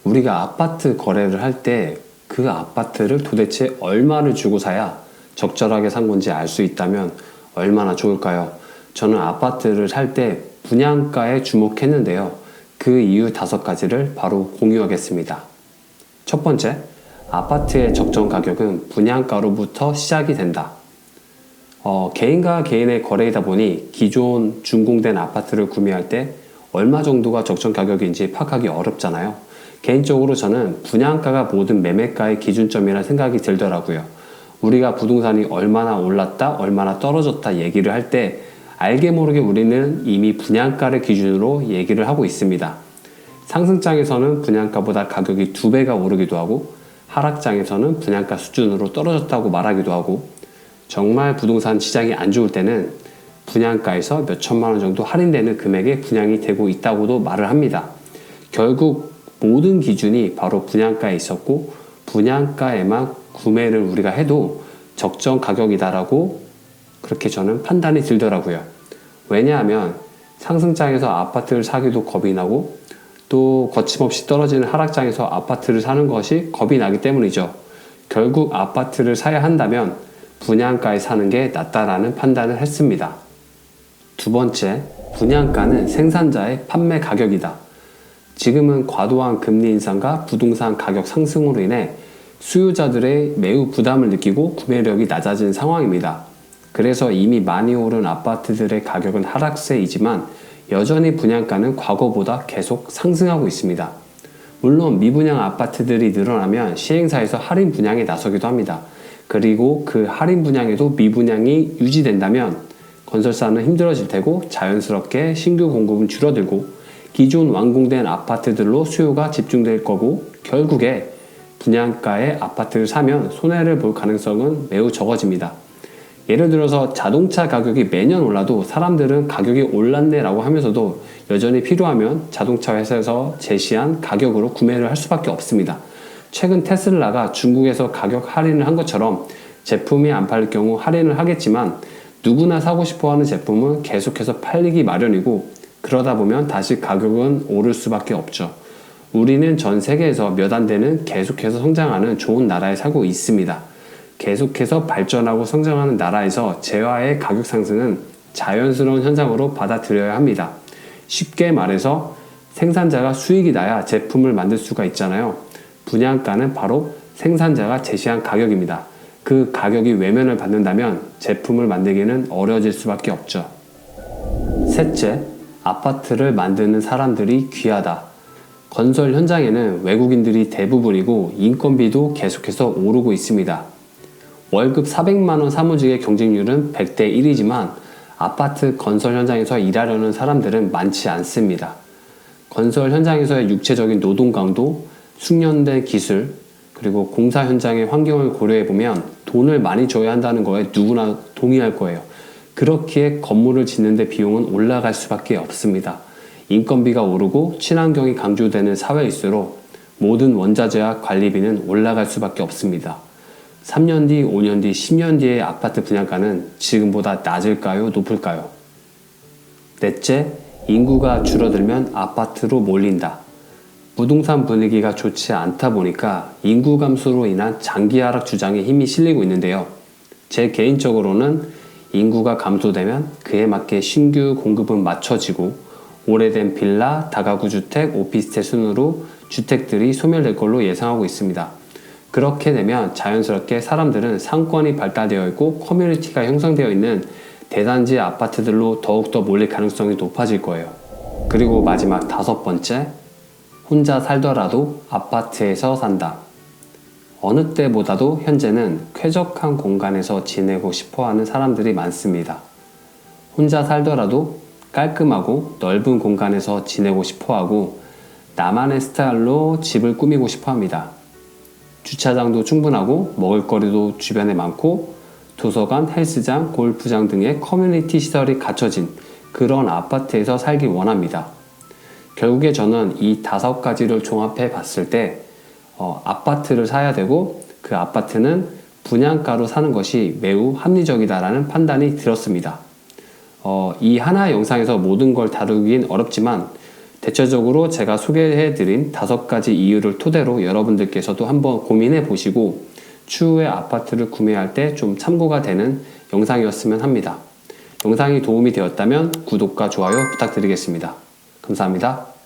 우리가 아파트 거래를 할 때 그 아파트를 도대체 얼마를 주고 사야 적절하게 산 건지 알 수 있다면 얼마나 좋을까요? 저는 아파트를 살 때 분양가에 주목했는데요. 그 이유 5가지를 바로 공유하겠습니다. 첫 번째, 아파트의 적정 가격은 분양가로부터 시작이 된다. 개인과 개인의 거래이다 보니 기존 준공된 아파트를 구매할 때 얼마 정도가 적정 가격인지 파악하기 어렵잖아요. 개인적으로 저는 분양가가 모든 매매가의 기준점이라 생각이 들더라고요. 우리가 부동산이 얼마나 올랐다, 얼마나 떨어졌다 얘기를 할 때 알게 모르게 우리는 이미 분양가를 기준으로 얘기를 하고 있습니다. 상승장에서는 분양가보다 가격이 2배가 오르기도 하고 하락장에서는 분양가 수준으로 떨어졌다고 말하기도 하고 정말 부동산 시장이 안 좋을 때는 분양가에서 몇 천만 원 정도 할인되는 금액에 분양이 되고 있다고도 말을 합니다. 결국 모든 기준이 바로 분양가에 있었고 분양가에만 구매를 우리가 해도 적정 가격이다라고 그렇게 저는 판단이 들더라고요. 왜냐하면 상승장에서 아파트를 사기도 겁이 나고 또 거침없이 떨어지는 하락장에서 아파트를 사는 것이 겁이 나기 때문이죠. 결국 아파트를 사야 한다면 분양가에 사는 게 낫다라는 판단을 했습니다. 두 번째, 분양가는 생산자의 판매 가격이다. 지금은 과도한 금리 인상과 부동산 가격 상승으로 인해 수요자들의 매우 부담을 느끼고 구매력이 낮아진 상황입니다. 그래서 이미 많이 오른 아파트들의 가격은 하락세이지만 여전히 분양가는 과거보다 계속 상승하고 있습니다. 물론 미분양 아파트들이 늘어나면 시행사에서 할인 분양에 나서기도 합니다. 그리고 그 할인 분양에도 미분양이 유지된다면 건설사는 힘들어질 테고 자연스럽게 신규 공급은 줄어들고 기존 완공된 아파트들로 수요가 집중될 거고 결국에 분양가의 아파트를 사면 손해를 볼 가능성은 매우 적어집니다. 예를 들어서 자동차 가격이 매년 올라도 사람들은 가격이 올랐네 라고 하면서도 여전히 필요하면 자동차 회사에서 제시한 가격으로 구매를 할 수밖에 없습니다. 최근 테슬라가 중국에서 가격 할인을 한 것처럼 제품이 안 팔릴 경우 할인을 하겠지만 누구나 사고 싶어하는 제품은 계속해서 팔리기 마련이고 그러다 보면 다시 가격은 오를 수밖에 없죠. 우리는 전 세계에서 몇 안 되는 계속해서 성장하는 좋은 나라에 살고 있습니다. 계속해서 발전하고 성장하는 나라에서 재화의 가격 상승은 자연스러운 현상으로 받아들여야 합니다. 쉽게 말해서 생산자가 수익이 나야 제품을 만들 수가 있잖아요. 분양가는 바로 생산자가 제시한 가격입니다. 그 가격이 외면을 받는다면 제품을 만들기는 어려워질 수밖에 없죠. 셋째, 아파트를 만드는 사람들이 귀하다. 건설 현장에는 외국인들이 대부분이고 인건비도 계속해서 오르고 있습니다. 월급 400만원 사무직의 경쟁률은 100대 1이지만 아파트 건설 현장에서 일하려는 사람들은 많지 않습니다. 건설 현장에서의 육체적인 노동 강도, 숙련된 기술, 그리고 공사 현장의 환경을 고려해보면 돈을 많이 줘야 한다는 거에 누구나 동의할 거예요. 그렇기에 건물을 짓는데 비용은 올라갈 수밖에 없습니다. 인건비가 오르고 친환경이 강조되는 사회일수록 모든 원자재와 관리비는 올라갈 수밖에 없습니다. 3년 뒤, 5년 뒤, 10년 뒤의 아파트 분양가는 지금보다 낮을까요? 높을까요? 넷째, 인구가 줄어들면 아파트로 몰린다. 부동산 분위기가 좋지 않다 보니까 인구 감소로 인한 장기 하락 주장에 힘이 실리고 있는데요. 제 개인적으로는 인구가 감소되면 그에 맞게 신규 공급은 맞춰지고 오래된 빌라, 다가구 주택, 오피스텔 순으로 주택들이 소멸될 걸로 예상하고 있습니다. 그렇게 되면 자연스럽게 사람들은 상권이 발달되어 있고 커뮤니티가 형성되어 있는 대단지 아파트들로 더욱더 몰릴 가능성이 높아질 거예요. 그리고 마지막 5번째, 혼자 살더라도 아파트에서 산다. 어느 때보다도 현재는 쾌적한 공간에서 지내고 싶어하는 사람들이 많습니다. 혼자 살더라도 깔끔하고 넓은 공간에서 지내고 싶어하고 나만의 스타일로 집을 꾸미고 싶어합니다. 주차장도 충분하고 먹을거리도 주변에 많고 도서관, 헬스장, 골프장 등의 커뮤니티 시설이 갖춰진 그런 아파트에서 살길 원합니다. 결국에 저는 이 5가지를 종합해 봤을 때 아파트를 사야 되고 그 아파트는 분양가로 사는 것이 매우 합리적이다라는 판단이 들었습니다. 이 하나의 영상에서 모든 걸 다루긴 어렵지만 대체적으로 제가 소개해드린 5가지 이유를 토대로 여러분들께서도 한번 고민해 보시고 추후에 아파트를 구매할 때 좀 참고가 되는 영상이었으면 합니다. 영상이 도움이 되었다면 구독과 좋아요 부탁드리겠습니다. 감사합니다.